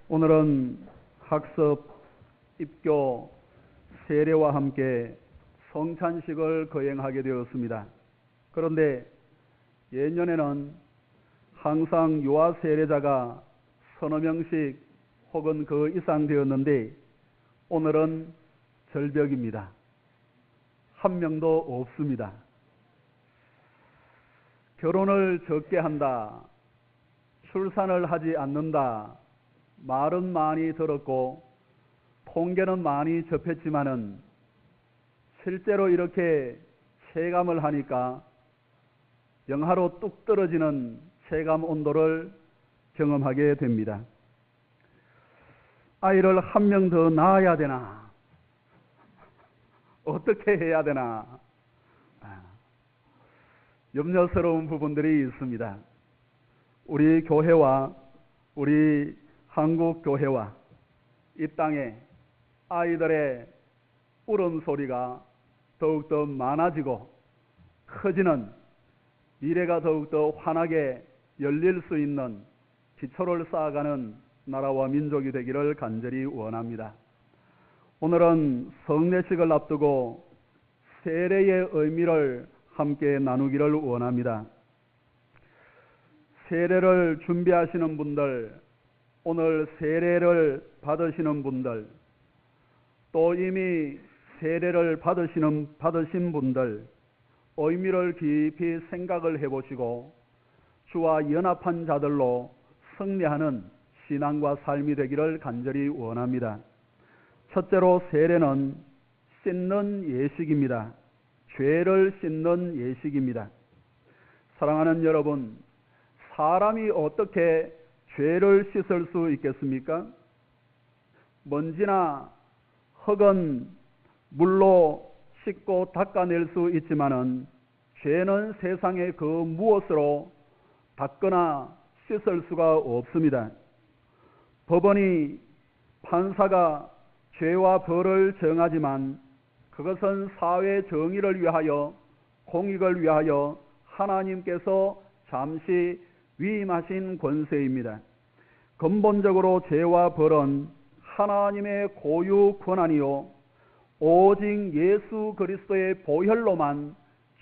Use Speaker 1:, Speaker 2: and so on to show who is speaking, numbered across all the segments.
Speaker 1: 오늘은 학습, 입교, 세례와 함께 성찬식을 거행하게 되었습니다. 그런데 예년에는 항상 유아 세례자가 서너 명씩 혹은 그 이상 되었는데 오늘은 절벽입니다. 한 명도 없습니다. 결혼을 적게 한다, 출산을 하지 않는다, 말은 많이 들었고 통계는 많이 접했지만은 실제로 이렇게 체감을 하니까 영하로 뚝 떨어지는 체감 온도를 경험하게 됩니다. 아이를 한 명 더 낳아야 되나? 어떻게 해야 되나? 염려스러운 부분들이 있습니다. 우리 교회와 우리 한국 교회와 이 땅에 아이들의 울음소리가 더욱더 많아지고 커지는, 미래가 더욱더 환하게 열릴 수 있는 기초를 쌓아가는 나라와 민족이 되기를 간절히 원합니다. 오늘은 성례식을 앞두고 세례의 의미를 함께 나누기를 원합니다. 세례를 준비하시는 분들, 오늘 세례를 받으시는 분들, 또 이미 세례를 받으신 분들, 의미를 깊이 생각을 해보시고 주와 연합한 자들로 승리하는 신앙과 삶이 되기를 간절히 원합니다. 첫째로 세례는 씻는 예식입니다. 죄를 씻는 예식입니다. 사랑하는 여러분, 사람이 어떻게 죄를 씻을 수 있겠습니까? 먼지나 흙은 물로 씻고 닦아낼 수 있지만은 죄는 세상의 그 무엇으로 닦거나 씻을 수가 없습니다. 법원이, 판사가 죄와 벌을 정하지만 그것은 사회 정의를 위하여, 공익을 위하여 하나님께서 잠시 위임하신 권세입니다. 근본적으로 죄와 벌은 하나님의 고유 권한이요, 오직 예수 그리스도의 보혈로만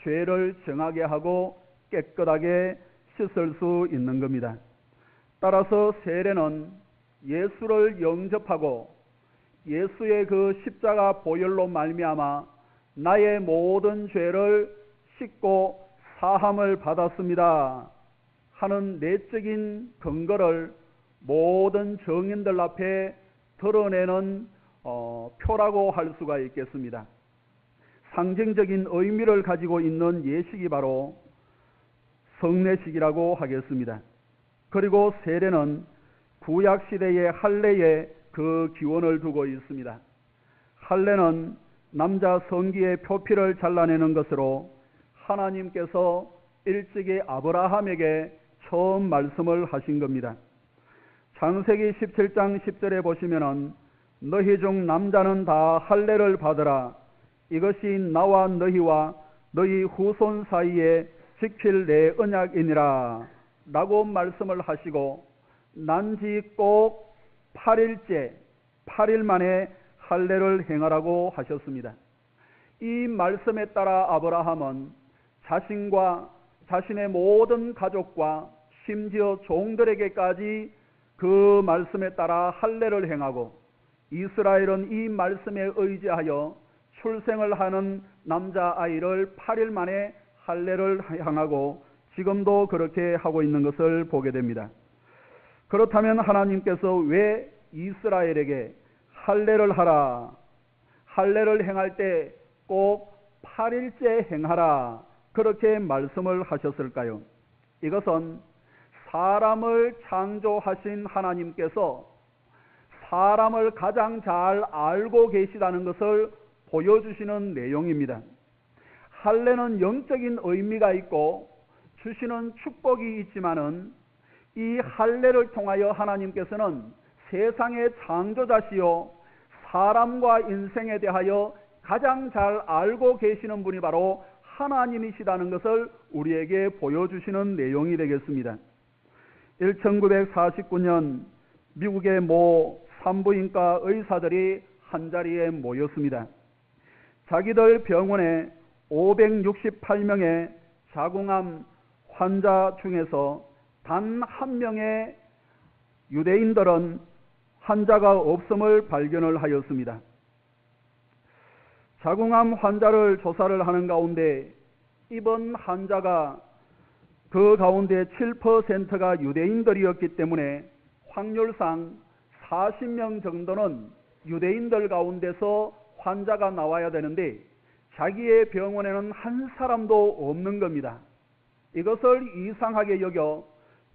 Speaker 1: 죄를 정하게 하고 깨끗하게 씻을 수 있는 겁니다. 따라서 세례는 예수를 영접하고 예수의 그 십자가 보혈로 말미암아 나의 모든 죄를 씻고 사함을 받았습니다 하는 내적인 근거를 모든 정인들 앞에 드러내는 표라고 할 수가 있겠습니다. 상징적인 의미를 가지고 있는 예식이 바로 성례식이라고 하겠습니다. 그리고 세례는 구약시대의 할례에 그 기원을 두고 있습니다. 할례는 남자 성기의 표피를 잘라내는 것으로 하나님께서 일찍이 아브라함에게 처음 말씀을 하신 겁니다. 창세기 17장 10절에 보시면은 너희 중 남자는 다 할례를 받으라. 이것이 나와 너희와 너희 후손 사이에 지킬 내 언약이니라 라고 말씀을 하시고 난지 꼭 8일째, 8일 만에 할례를 행하라고 하셨습니다. 이 말씀에 따라 아브라함은 자신과 자신의 모든 가족과 심지어 종들에게까지 그 말씀에 따라 할례를 행하고, 이스라엘은 이 말씀에 의지하여 출생을 하는 남자아이를 8일 만에 할례를 행하고 지금도 그렇게 하고 있는 것을 보게 됩니다. 그렇다면 하나님께서 왜 이스라엘에게 할례를 하라, 할례를 행할 때 꼭 8일째 행하라 그렇게 말씀을 하셨을까요? 이것은 사람을 창조하신 하나님께서 사람을 가장 잘 알고 계시다는 것을 보여주시는 내용입니다. 할례는 영적인 의미가 있고 주시는 축복이 있지만은 이 할례를 통하여 하나님께서는 세상의 창조자시요 사람과 인생에 대하여 가장 잘 알고 계시는 분이 바로 하나님이시다는 것을 우리에게 보여주시는 내용이 되겠습니다. 1949년 미국의 모 산부인과 의사들이 한자리에 모였습니다. 자기들 병원에 568명의 자궁암 환자 중에서 단 한 명의 유대인들은 환자가 없음을 발견을 하였습니다. 자궁암 환자를 조사를 하는 가운데 입원 환자가 그 가운데 7%가 유대인들이었기 때문에 확률상 40명 정도는 유대인들 가운데서 환자가 나와야 되는데 자기의 병원에는 한 사람도 없는 겁니다. 이것을 이상하게 여겨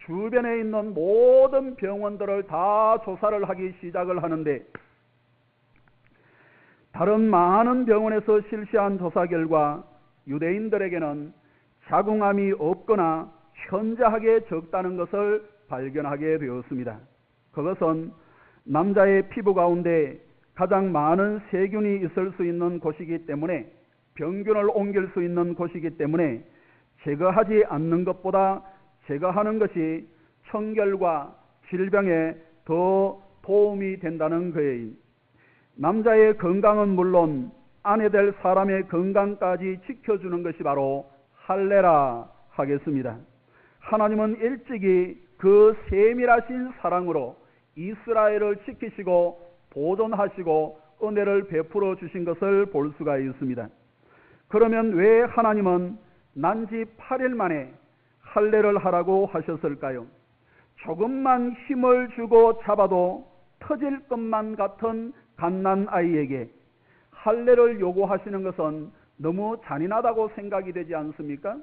Speaker 1: 주변에 있는 모든 병원들을 다 조사를 하기 시작을 하는데 다른 많은 병원에서 실시한 조사 결과 유대인들에게는 자궁암이 없거나 현저하게 적다는 것을 발견하게 되었습니다. 그것은 남자의 피부 가운데 가장 많은 세균이 있을 수 있는 곳이기 때문에 병균을 옮길 수 있는 곳이기 때문에 제거하지 않는 것보다 제거하는 것이 청결과 질병에 더 도움이 된다는 거예요. 남자의 건강은 물론 아내 될 사람의 건강까지 지켜주는 것이 바로 할례라 하겠습니다. 하나님은 일찍이 그 세밀하신 사랑으로 이스라엘을 지키시고 보존하시고 은혜를 베풀어 주신 것을 볼 수가 있습니다. 그러면 왜 하나님은 난지 8일 만에 할례를 하라고 하셨을까요? 조금만 힘을 주고 잡아도 터질 것만 같은 갓난아이에게 할례를 요구하시는 것은 너무 잔인하다고 생각이 되지 않습니까?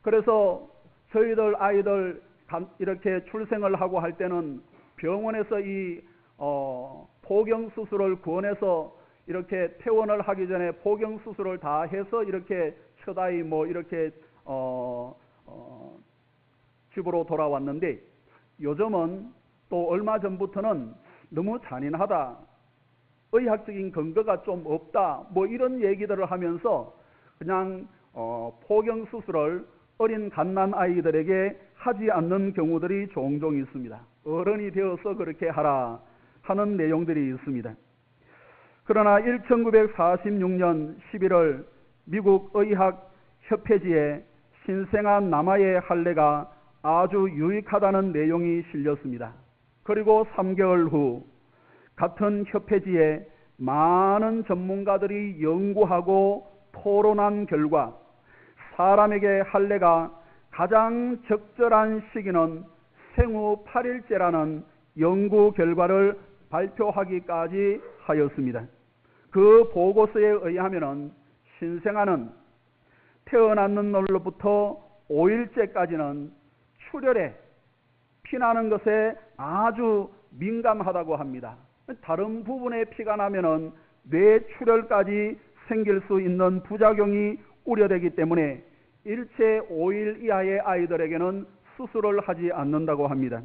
Speaker 1: 그래서 저희들 아이들 이렇게 출생을 하고 할 때는 병원에서 이 포경수술을 권해서 이렇게 퇴원을 하기 전에 포경수술을 다 해서 이렇게 첫아이 이렇게 집으로 돌아왔는데 요즘은 또 얼마 전부터는 너무 잔인하다, 의학적인 근거가 좀 없다 이런 얘기들을 하면서 그냥 포경수술을 어린 갓난아이들에게 하지 않는 경우들이 종종 있습니다. 어른이 되어서 그렇게 하라 하는 내용들이 있습니다. 그러나 1946년 11월 미국 의학협회지에 신생아 남아의 할례가 아주 유익하다는 내용이 실렸습니다. 그리고 3개월 후 같은 협회지에 많은 전문가들이 연구하고 토론한 결과 사람에게 할례가 가장 적절한 시기는 생후 8일째라는 연구 결과를 발표하기까지 하였습니다. 그 보고서에 의하면 신생아는 태어났는 날로부터 5일째까지는 출혈에 피나는 것에 아주 민감하다고 합니다. 다른 부분에 피가 나면은 뇌출혈까지 생길 수 있는 부작용이 우려되기 때문에 일체 5일 이하의 아이들에게는 수술을 하지 않는다고 합니다.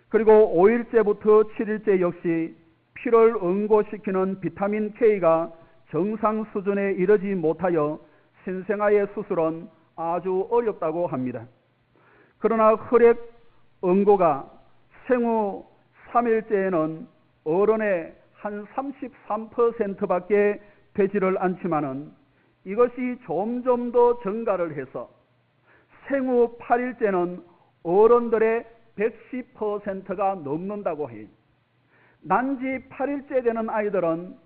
Speaker 1: 그리고 5일째부터 7일째 역시 피를 응고시키는 비타민 K가 정상 수준에 이르지 못하여 신생아의 수술은 아주 어렵다고 합니다. 그러나 혈액 응고가 생후 3일째에는 어른의 한 33%밖에 되지를 않지만은 이것이 점점 더 증가를 해서 생후 8일째는 어른들의 110%가 넘는다고 해요. 난지 8일째 되는 아이들은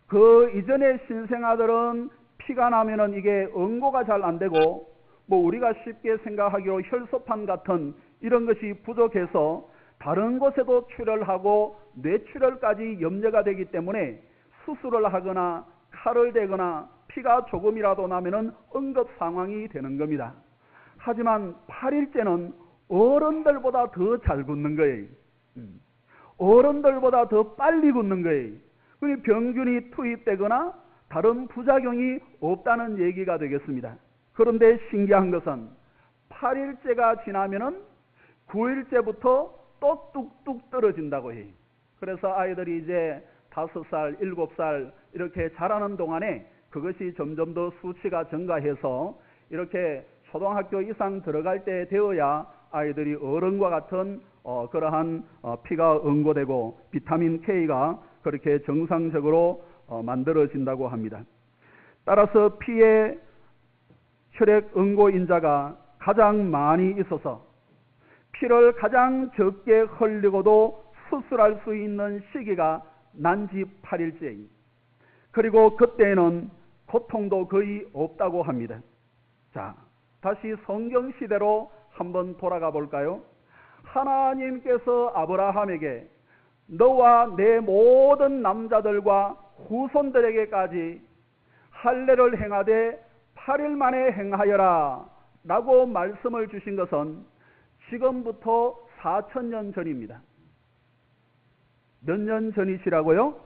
Speaker 1: 그 이전의 신생아들은 피가 나면은 이게 응고가 잘 안 되고 우리가 쉽게 생각하기로 혈소판 같은 이런 것이 부족해서 다른 곳에도 출혈하고 뇌출혈까지 염려가 되기 때문에 수술을 하거나 칼을 대거나 피가 조금이라도 나면은 응급 상황이 되는 겁니다. 하지만 8일째는 어른들보다 더 잘 굳는 거예요. 어른들보다 더 빨리 굳는 거예요. 병균이 투입되거나 다른 부작용이 없다는 얘기가 되겠습니다. 그런데 신기한 것은 8일째가 지나면은 9일째부터 또 뚝뚝 떨어진다고 해요. 그래서 아이들이 이제 5살, 7살 이렇게 자라는 동안에 그것이 점점 더 수치가 증가해서 이렇게 초등학교 이상 들어갈 때 되어야 아이들이 어른과 같은 그러한 피가 응고되고 비타민 K가 그렇게 정상적으로 만들어진다고 합니다. 따라서 피에 혈액 응고 인자가 가장 많이 있어서 피를 가장 적게 흘리고도 수술할 수 있는 시기가 난지 8일째. 그리고 그때에는 고통도 거의 없다고 합니다. 자, 다시 성경 시대로 한번 돌아가 볼까요? 하나님께서 아브라함에게 너와 내 모든 남자들과 후손들에게까지 할례를 행하되 8일 만에 행하여라 라고 말씀을 주신 것은 지금부터 4,000년 전입니다. 몇 년 전이시라고요?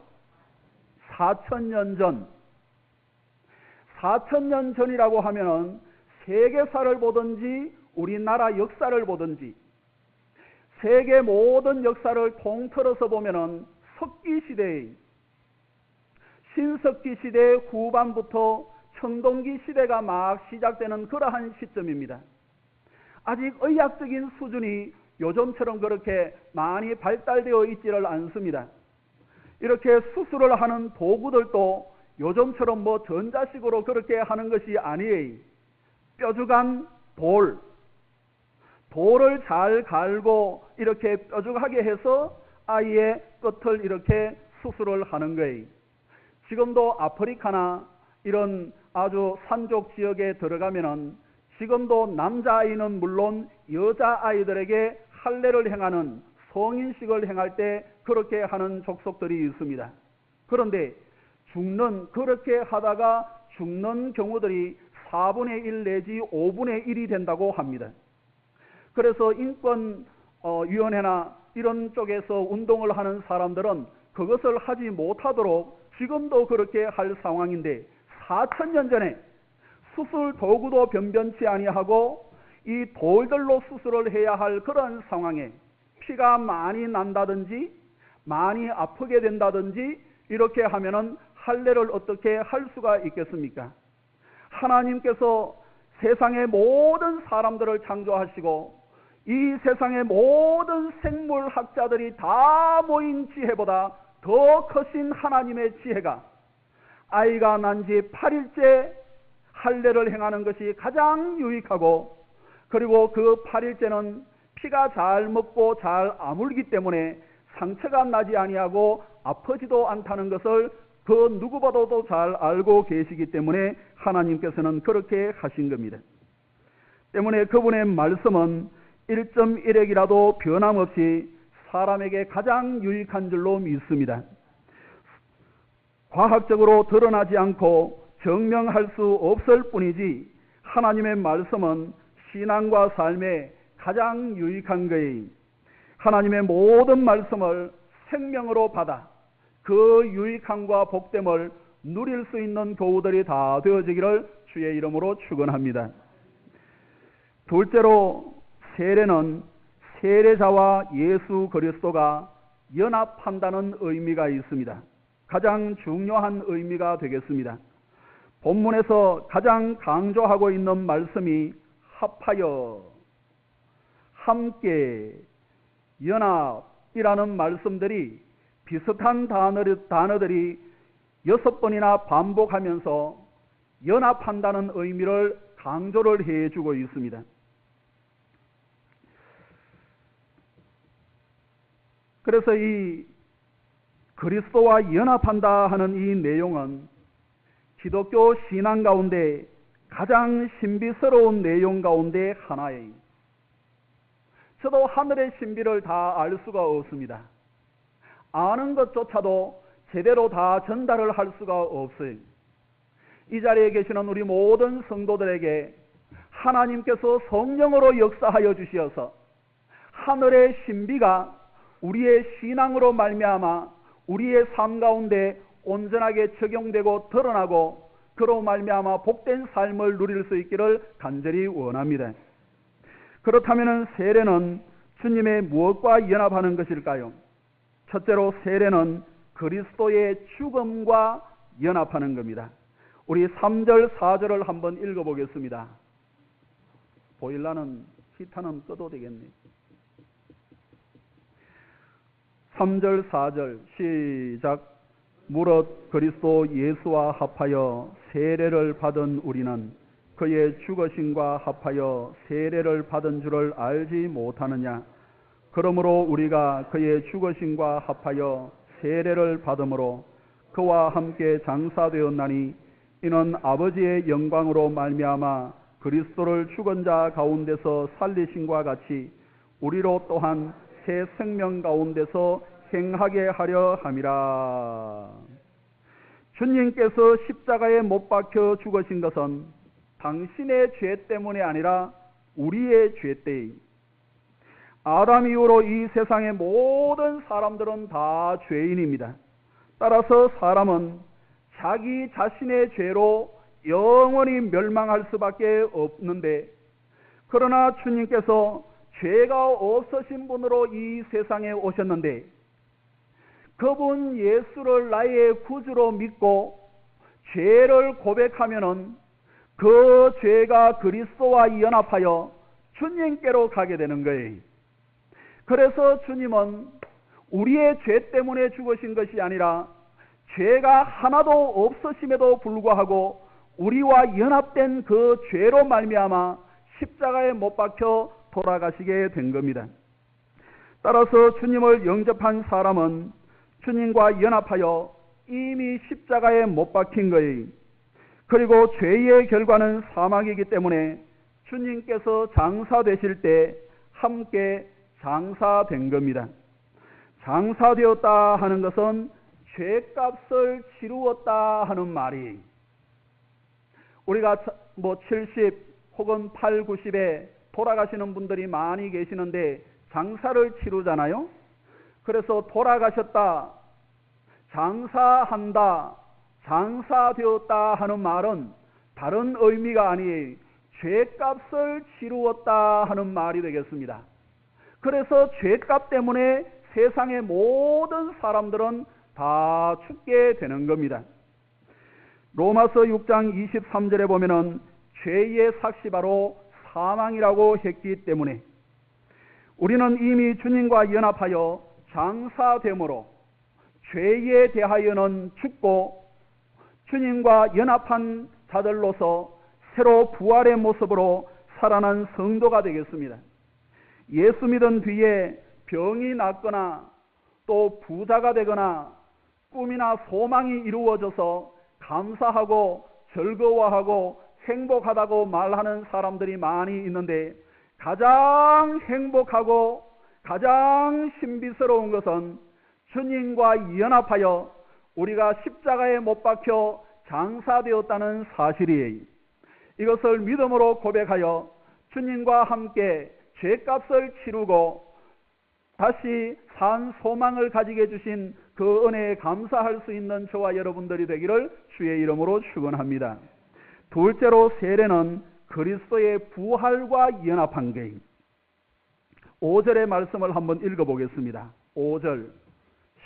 Speaker 1: 4,000년 전. 4,000년 전이라고 하면은 세계사를 보든지 우리나라 역사를 보든지 세계 모든 역사를 통틀어서 보면은 석기시대의 신석기 시대 후반부터 청동기 시대가 막 시작되는 그러한 시점입니다. 아직 의학적인 수준이 요즘처럼 그렇게 많이 발달되어 있지를 않습니다. 이렇게 수술을 하는 도구들도 요즘처럼 전자식으로 그렇게 하는 것이 아니에요. 뾰족한 돌을 잘 갈고 이렇게 뾰족하게 해서 아이의 끝을 이렇게 수술을 하는 거예요. 지금도 아프리카나 이런 아주 산족 지역에 들어가면은 지금도 남자아이는 물론 여자아이들에게 할례를 행하는 성인식을 행할 때 그렇게 하는 족속들이 있습니다. 그런데 그렇게 하다가 죽는 경우들이 4분의 1 내지 5분의 1이 된다고 합니다. 그래서 인권위원회나 이런 쪽에서 운동을 하는 사람들은 그것을 하지 못하도록 지금도 그렇게 할 상황인데 4,000년 전에 수술 도구도 변변치 아니하고 이 돌들로 수술을 해야 할 그런 상황에 피가 많이 난다든지 많이 아프게 된다든지 이렇게 하면은 할례를 어떻게 할 수가 있겠습니까? 하나님께서 세상의 모든 사람들을 창조하시고 이 세상의 모든 생물학자들이 다 모인 지혜보다 더 크신 하나님의 지혜가 아이가 난 지 8일째 할례를 행하는 것이 가장 유익하고 그리고 그 8일째는 피가 잘 먹고 잘 아물기 때문에 상처가 나지 아니하고 아프지도 않다는 것을 그 누구보다도 잘 알고 계시기 때문에 하나님께서는 그렇게 하신 겁니다. 때문에 그분의 말씀은 1.1핵이라도 변함없이 사람에게 가장 유익한 줄로 믿습니다. 과학적으로 드러나지 않고 증명할 수 없을 뿐이지 하나님의 말씀은 신앙과 삶에 가장 유익한 거예요. 하나님의 모든 말씀을 생명으로 받아 그 유익함과 복됨을 누릴 수 있는 교우들이 다 되어지기를 주의 이름으로 축원합니다. 둘째로 세례는 세례자와 예수 그리스도가 연합한다는 의미가 있습니다. 가장 중요한 의미가 되겠습니다. 본문에서 가장 강조하고 있는 말씀이 합하여, 함께, 연합이라는 말씀들이 비슷한 단어들이 6번이나 반복하면서 연합한다는 의미를 강조를 해주고 있습니다. 그래서 이 그리스도와 연합한다 하는 이 내용은 기독교 신앙 가운데 가장 신비스러운 내용 가운데 하나예요. 저도 하늘의 신비를 다 알 수가 없습니다. 아는 것조차도 제대로 다 전달을 할 수가 없어요. 이 자리에 계시는 우리 모든 성도들에게 하나님께서 성령으로 역사하여 주시어서 하늘의 신비가 우리의 신앙으로 말미암아 우리의 삶 가운데 온전하게 적용되고 드러나고 그로 말미암아 복된 삶을 누릴 수 있기를 간절히 원합니다. 그렇다면 세례는 주님의 무엇과 연합하는 것일까요? 첫째로 세례는 그리스도의 죽음과 연합하는 겁니다. 우리 3절 4절을 한번 읽어보겠습니다. 보일라는 히타는 꺼도 되겠네. 3절 4절 시작. 무릇 그리스도 예수와 합하여 세례를 받은 우리는 그의 죽으심과 합하여 세례를 받은 줄을 알지 못하느냐. 그러므로 우리가 그의 죽으심과 합하여 세례를 받음으로 그와 함께 장사되었나니 이는 아버지의 영광으로 말미암아 그리스도를 죽은 자 가운데서 살리심과 같이 우리로 또한 새 생명 가운데서 행하게 하려 함이라. 주님께서 십자가에 못 박혀 죽으신 것은 당신의 죄 때문이 아니라 우리의 죄 때에, 아담 이후로 이 세상의 모든 사람들은 다 죄인입니다. 따라서 사람은 자기 자신의 죄로 영원히 멸망할 수밖에 없는데, 그러나 주님께서 죄가 없으신 분으로 이 세상에 오셨는데, 그분 예수를 나의 구주로 믿고 죄를 고백하면은 그 죄가 그리스도와 연합하여 주님께로 가게 되는 거예요. 그래서 주님은 우리의 죄 때문에 죽으신 것이 아니라 죄가 하나도 없으심에도 불구하고 우리와 연합된 그 죄로 말미암아 십자가에 못 박혀 돌아가시게 된 겁니다. 따라서 주님을 영접한 사람은 주님과 연합하여 이미 십자가에 못 박힌 거예요. 그리고 죄의 결과는 사망이기 때문에 주님께서 장사되실 때 함께 장사된 겁니다. 장사되었다 하는 것은 죄값을 치루었다 하는 말이, 우리가 70 혹은 8, 90에 돌아가시는 분들이 많이 계시는데 장사를 치르잖아요. 그래서 돌아가셨다, 장사한다, 장사되었다 하는 말은 다른 의미가 아니에요. 죄값을 치루었다 하는 말이 되겠습니다. 그래서 죄값 때문에 세상의 모든 사람들은 다 죽게 되는 겁니다. 로마서 6장 23절에 보면은 죄의 삭시 바로 사망이라고 했기 때문에 우리는 이미 주님과 연합하여 장사됨으로 죄에 대하여는 죽고 주님과 연합한 자들로서 새로 부활의 모습으로 살아난 성도가 되겠습니다. 예수 믿은 뒤에 병이 낫거나 또 부자가 되거나 꿈이나 소망이 이루어져서 감사하고 즐거워하고 행복하다고 말하는 사람들이 많이 있는데, 가장 행복하고 가장 신비스러운 것은 주님과 연합하여 우리가 십자가에 못 박혀 장사되었다는 사실이에요. 이것을 믿음으로 고백하여 주님과 함께 죄값을 치르고 다시 산 소망을 가지게 해주신 그 은혜에 감사할 수 있는 저와 여러분들이 되기를 주의 이름으로 축원합니다. 둘째로 세례는 그리스도의 부활과 연합한 게, 5절의 말씀을 한번 읽어보겠습니다. 5절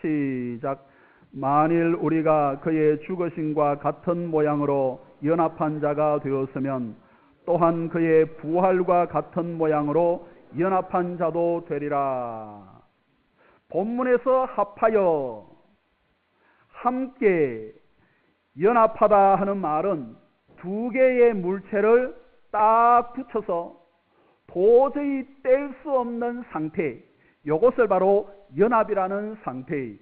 Speaker 1: 시작. 만일 우리가 그의 죽으심과 같은 모양으로 연합한 자가 되었으면 또한 그의 부활과 같은 모양으로 연합한 자도 되리라. 본문에서 합하여, 함께, 연합하다 하는 말은 두 개의 물체를 딱 붙여서 도저히 뗄 수 없는 상태, 이것을 바로 연합이라는 상태예요.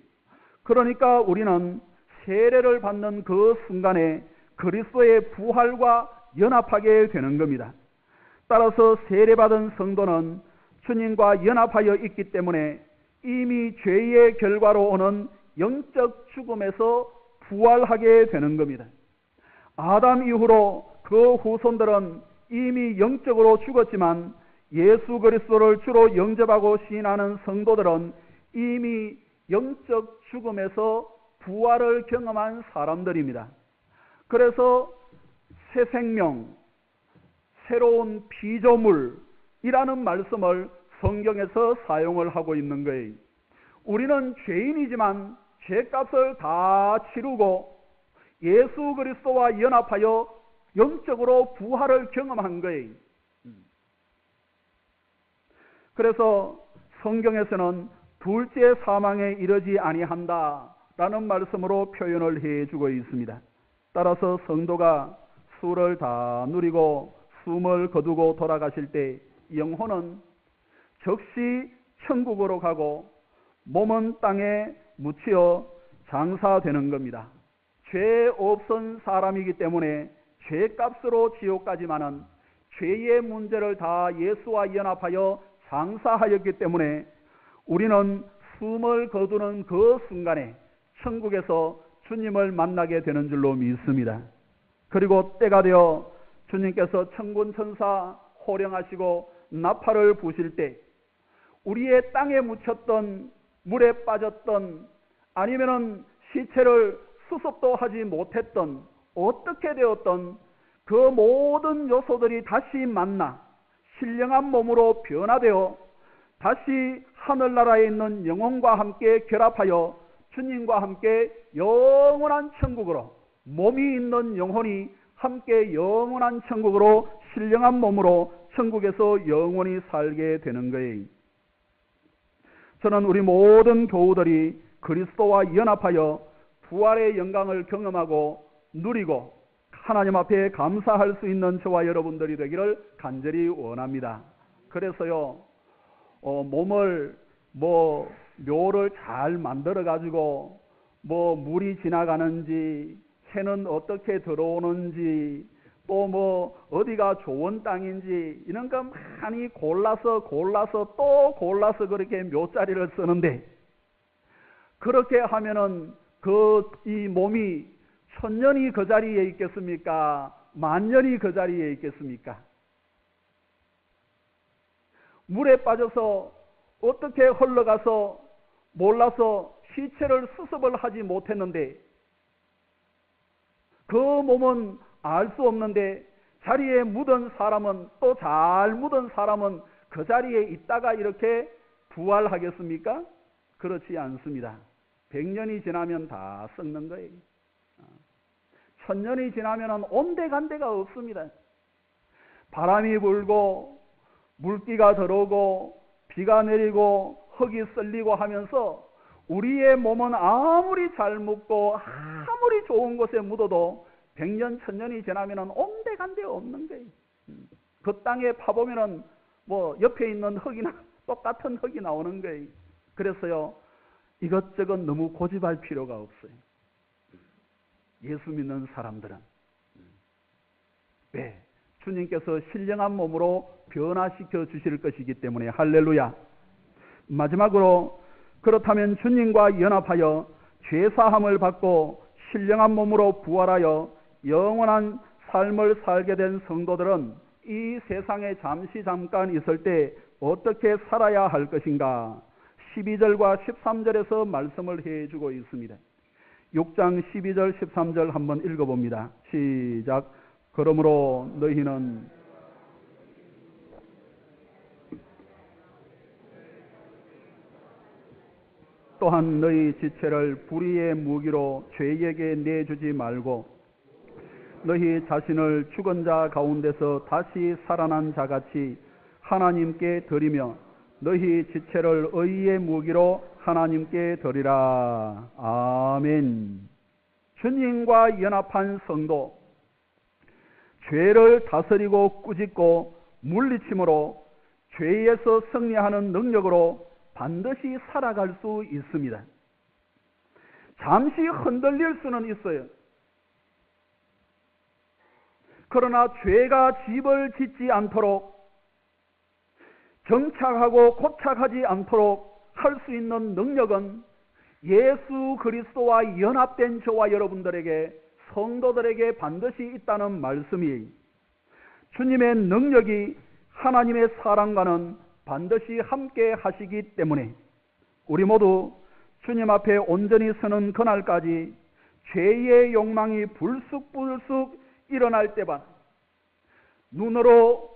Speaker 1: 그러니까 우리는 세례를 받는 그 순간에 그리스도의 부활과 연합하게 되는 겁니다. 따라서 세례받은 성도는 주님과 연합하여 있기 때문에 이미 죄의 결과로 오는 영적 죽음에서 부활하게 되는 겁니다. 아담 이후로 그 후손들은 이미 영적으로 죽었지만 예수 그리스도를 주로 영접하고 시인하는 성도들은 이미 영적 죽음에서 부활을 경험한 사람들입니다. 그래서 새 생명, 새로운 피조물이라는 말씀을 성경에서 사용을 하고 있는 거예요. 우리는 죄인이지만 죄값을 다 치르고 예수 그리스도와 연합하여 영적으로 부활을 경험한 거예요. 그래서 성경에서는 둘째 사망에 이르지 아니한다라는 말씀으로 표현을 해주고 있습니다. 따라서 성도가 수를 다 누리고 숨을 거두고 돌아가실 때 영혼은 즉시 천국으로 가고 몸은 땅에 묻혀 장사되는 겁니다. 죄 없은 사람이기 때문에 죄값으로 지옥 가지만은 죄의 문제를 다 예수와 연합하여 장사하였기 때문에 우리는 숨을 거두는 그 순간에 천국에서 주님을 만나게 되는 줄로 믿습니다. 그리고 때가 되어 주님께서 천군 천사 호령하시고 나팔을 부실 때 우리의 땅에 묻혔던 물에 빠졌던 아니면은 시체를 수습도 하지 못했던 어떻게 되었던 그 모든 요소들이 다시 만나 신령한 몸으로 변화되어 다시 하늘나라에 있는 영혼과 함께 결합하여 주님과 함께 영원한 천국으로 몸이 있는 영혼이 함께 영원한 천국으로 신령한 몸으로 천국에서 영원히 살게 되는 거예요. 저는 우리 모든 교우들이 그리스도와 연합하여 부활의 영광을 경험하고 누리고 하나님 앞에 감사할 수 있는 저와 여러분들이 되기를 간절히 원합니다. 그래서요, 몸을 묘를 잘 만들어 가지고 물이 지나가는지 해는 어떻게 들어오는지 또 어디가 좋은 땅인지 이런 거 많이 골라서 또 골라서 그렇게 묘자리를 쓰는데 그렇게 하면은 이 몸이 천년이 그 자리에 있겠습니까? 만년이 그 자리에 있겠습니까? 물에 빠져서 어떻게 흘러가서 몰라서 시체를 수습을 하지 못했는데 그 몸은 알 수 없는데 자리에 묻은 사람은 또 잘 묻은 사람은 그 자리에 있다가 이렇게 부활하겠습니까? 그렇지 않습니다. 100년이 지나면 다 썩는 거예요. 1000년이 지나면 온데간데가 없습니다. 바람이 불고 물기가 들어오고 비가 내리고 흙이 썰리고 하면서 우리의 몸은 아무리 잘 묻고 아무리 좋은 곳에 묻어도 100년, 1000년이 지나면 온데간데 없는 거예요. 그 땅에 파보면은 옆에 있는 흙이나 똑같은 흙이 나오는 거예요. 그래서요, 이것저것 너무 고집할 필요가 없어요. 예수 믿는 사람들은. 왜? 주님께서 신령한 몸으로 변화시켜 주실 것이기 때문에. 할렐루야. 마지막으로 그렇다면 주님과 연합하여 죄사함을 받고 신령한 몸으로 부활하여 영원한 삶을 살게 된 성도들은 이 세상에 잠깐 있을 때 어떻게 살아야 할 것인가? 12절과 13절에서 말씀을 해주고 있습니다. 6장 12절 13절 한번 읽어봅니다. 시작. 그러므로 너희는 또한 너희 지체를 불의의 무기로 죄에게 내주지 말고 너희 자신을 죽은 자 가운데서 다시 살아난 자같이 하나님께 드리며 너희 지체를 의의 무기로 하나님께 드리라. 아멘. 주님과 연합한 성도, 죄를 다스리고 꾸짖고 물리침으로 죄에서 승리하는 능력으로 반드시 살아갈 수 있습니다. 잠시 흔들릴 수는 있어요. 그러나 죄가 집을 짓지 않도록 정착하고 고착하지 않도록 할 수 있는 능력은 예수 그리스도와 연합된 저와 여러분들에게, 성도들에게 반드시 있다는 말씀이에요. 주님의 능력이 하나님의 사랑과는 반드시 함께 하시기 때문에 우리 모두 주님 앞에 온전히 서는 그날까지 죄의 욕망이 불쑥 일어날 때만 눈으로,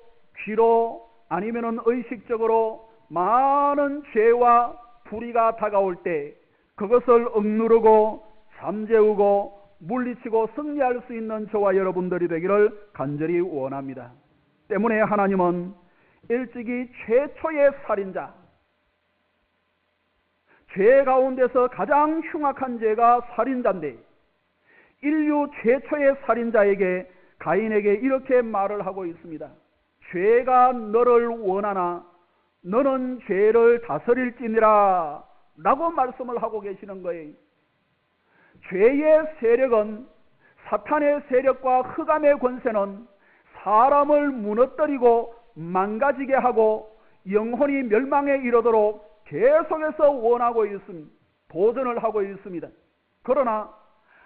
Speaker 1: 귀로, 아니면은 의식적으로 많은 죄와 불의가 다가올 때 그것을 억누르고 잠재우고 물리치고 승리할 수 있는 저와 여러분들이 되기를 간절히 원합니다. 때문에 하나님은 일찍이 최초의 살인자, 죄 가운데서 가장 흉악한 죄가 살인자인데 인류 최초의 살인자에게 가인에게 이렇게 말을 하고 있습니다. 죄가 너를 원하나 너는 죄를 다스릴지니라 라고 말씀을 하고 계시는 거예요. 죄의 세력은, 사탄의 세력과 흑암의 권세는 사람을 무너뜨리고 망가지게 하고 영혼이 멸망에 이르도록 계속해서 원하고 있습니다. 도전을 하고 있습니다. 그러나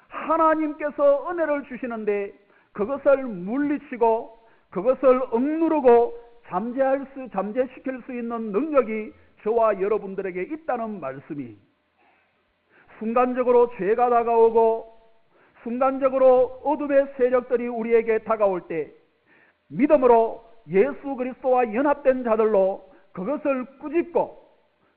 Speaker 1: 하나님께서 은혜를 주시는데 그것을 물리치고 그것을 억누르고 잠재시킬 수 있는 능력이 저와 여러분들에게 있다는 말씀이, 순간적으로 죄가 다가오고 순간적으로 어둠의 세력들이 우리에게 다가올 때 믿음으로 예수 그리스도와 연합된 자들로 그것을 꾸짖고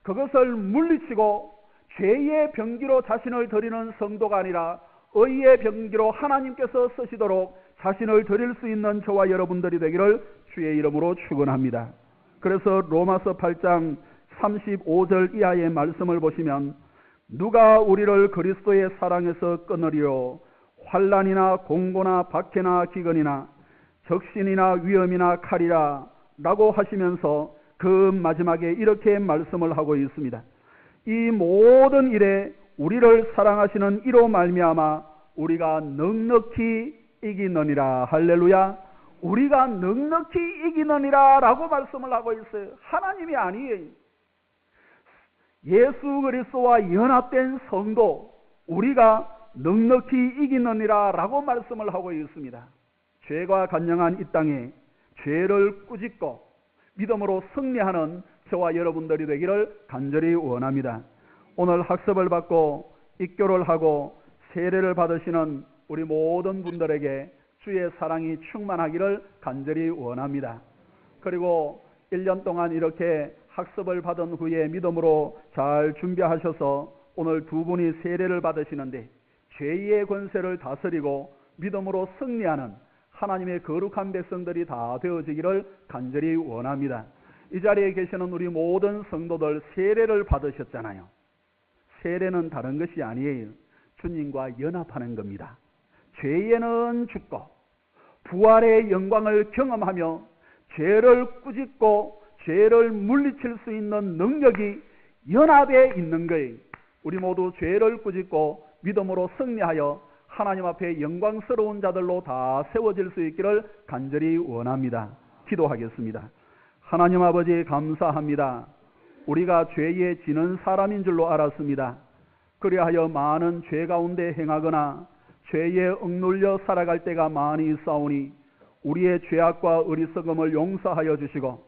Speaker 1: 그것을 물리치고 죄의 병기로 자신을 드리는 성도가 아니라 의의 병기로 하나님께서 쓰시도록 자신을 드릴 수 있는 저와 여러분들이 되기를 주의 이름으로 축원합니다. 그래서 로마서 8장 35절 이하의 말씀을 보시면 누가 우리를 그리스도의 사랑에서 끊으리요? 환난이나 공고나 박해나 기근이나 적신이나 위험이나 칼이라 라고 하시면서 그 마지막에 이렇게 말씀을 하고 있습니다. 이 모든 일에 우리를 사랑하시는 이로 말미암아 우리가 넉넉히 이기느니라. 할렐루야. 우리가 넉넉히 이기느니라 라고 말씀을 하고 있어요. 하나님이 아니에요. 예수 그리스도와 연합된 성도, 우리가 넉넉히 이기느니라 라고 말씀을 하고 있습니다. 죄가 간영한 이 땅에 죄를 꾸짖고 믿음으로 승리하는 저와 여러분들이 되기를 간절히 원합니다. 오늘 학습을 받고 입교를 하고 세례를 받으시는 우리 모든 분들에게 주의 사랑이 충만하기를 간절히 원합니다. 그리고 1년 동안 이렇게 학습을 받은 후에 믿음으로 잘 준비하셔서 오늘 두 분이 세례를 받으시는데 죄의 권세를 다스리고 믿음으로 승리하는 하나님의 거룩한 백성들이 다 되어지기를 간절히 원합니다. 이 자리에 계시는 우리 모든 성도들 세례를 받으셨잖아요. 세례는 다른 것이 아니에요. 주님과 연합하는 겁니다. 죄에는 죽고 부활의 영광을 경험하며 죄를 꾸짖고 죄를 물리칠 수 있는 능력이 연합에 있는 거예요. 우리 모두 죄를 꾸짖고 믿음으로 승리하여 하나님 앞에 영광스러운 자들로 다 세워질 수 있기를 간절히 원합니다. 기도하겠습니다. 하나님 아버지 감사합니다. 우리가 죄에 지는 사람인 줄로 알았습니다. 그리하여 많은 죄 가운데 행하거나 죄에 억눌려 살아갈 때가 많이 있사오니 우리의 죄악과 어리석음을 용서하여 주시고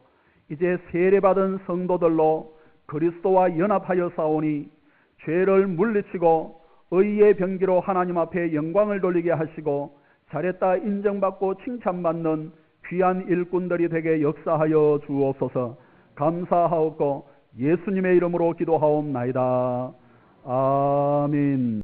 Speaker 1: 이제 세례받은 성도들로 그리스도와 연합하여 싸우니 죄를 물리치고 의의 병기로 하나님 앞에 영광을 돌리게 하시고 잘했다 인정받고 칭찬받는 귀한 일꾼들이 되게 역사하여 주옵소서. 감사하옵고 예수님의 이름으로 기도하옵나이다. 아멘.